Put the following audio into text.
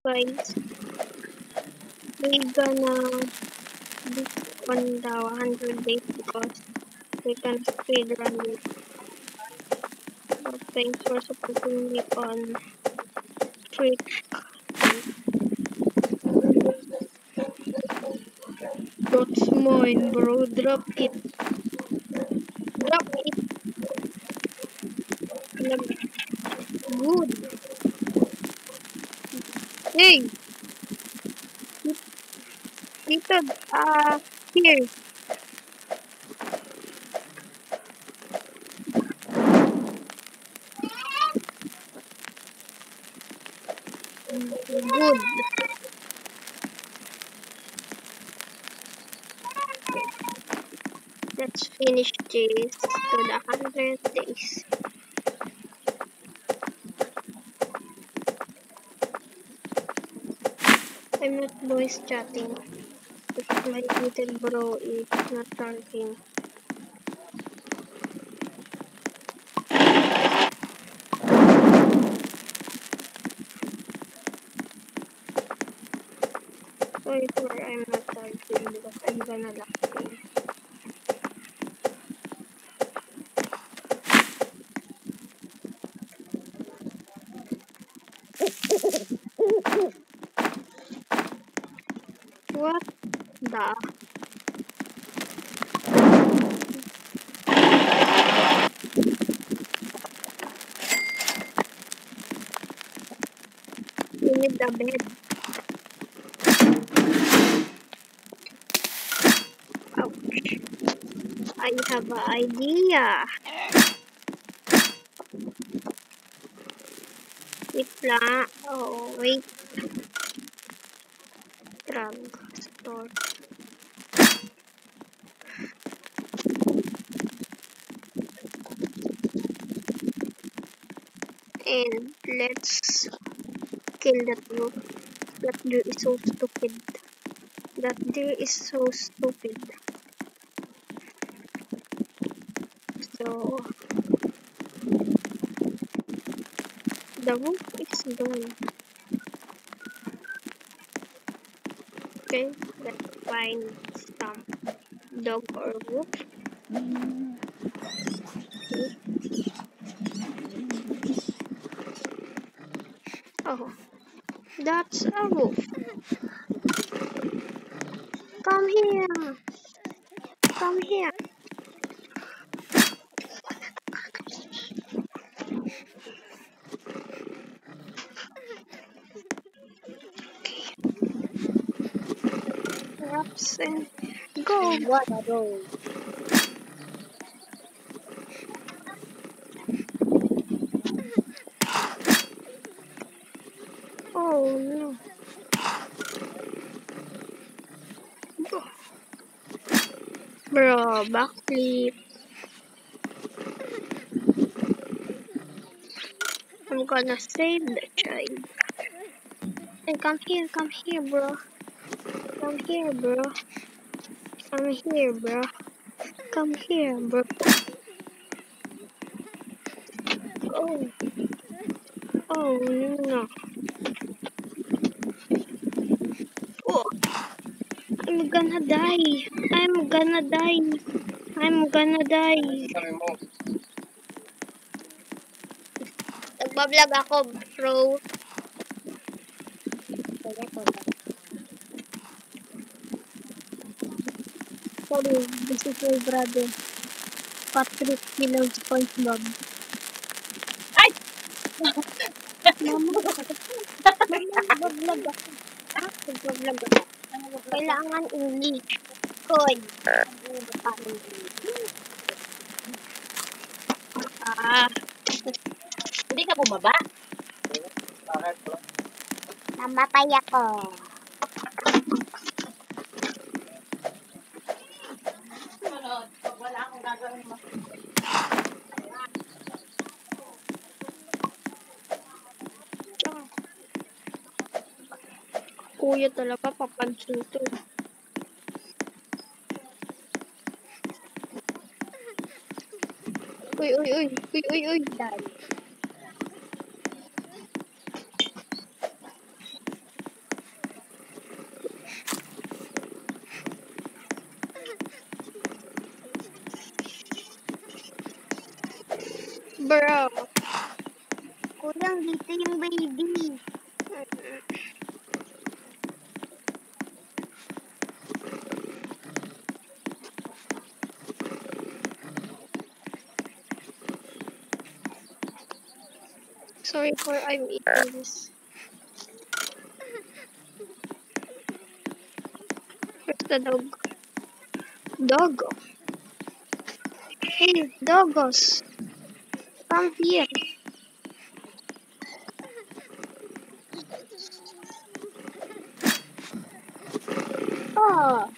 guys, we gonna this on the 100 days because we can speed run it. But thanks for supporting me on Trick. That's mine, bro. Drop it. Drop it. Good. Hey, dito, here. Good. Let's finish this to the 100 days. I'm not voice chatting because my little bro is not talking. Sorry for I'm not talking because I'm gonna lock him. What the? You need the bed. Ouch. I have an idea. Wait lang. Oh, wait. Drug store. And let's kill that wolf. That deer is so stupid. That deer is so stupid. So, the wolf is gone. Okay, let's find some dog or wolf. Oh, that's a wolf. Come here. Come here. Perhaps and go. What are those? Oh no. Bro, backflip. I'm gonna save the child. And come here, bro. Come here, bro. Come here, bro. Come here, bro. Oh, oh no. Oh, I'm gonna die. I'm gonna die. I'm gonna die. Nagbablog ako, bro. Sorry, this is my brother. Patrick, he loves SpongeBob. Ay! Mama, nagbablog ako. Nagbablog ako. Kailangan English. Good. Ah, Hindi ka bumaba? namatay ako. Wala akong gagawin mo. Kuya talaga, papansin to. Uy, uy, uy. Uy, uy, uy. Dahil. Bro. Kulang dito yung baby. Sorry for I'm eating this. Where's the dog? Dog. Hey, doggos. Come here. Ah!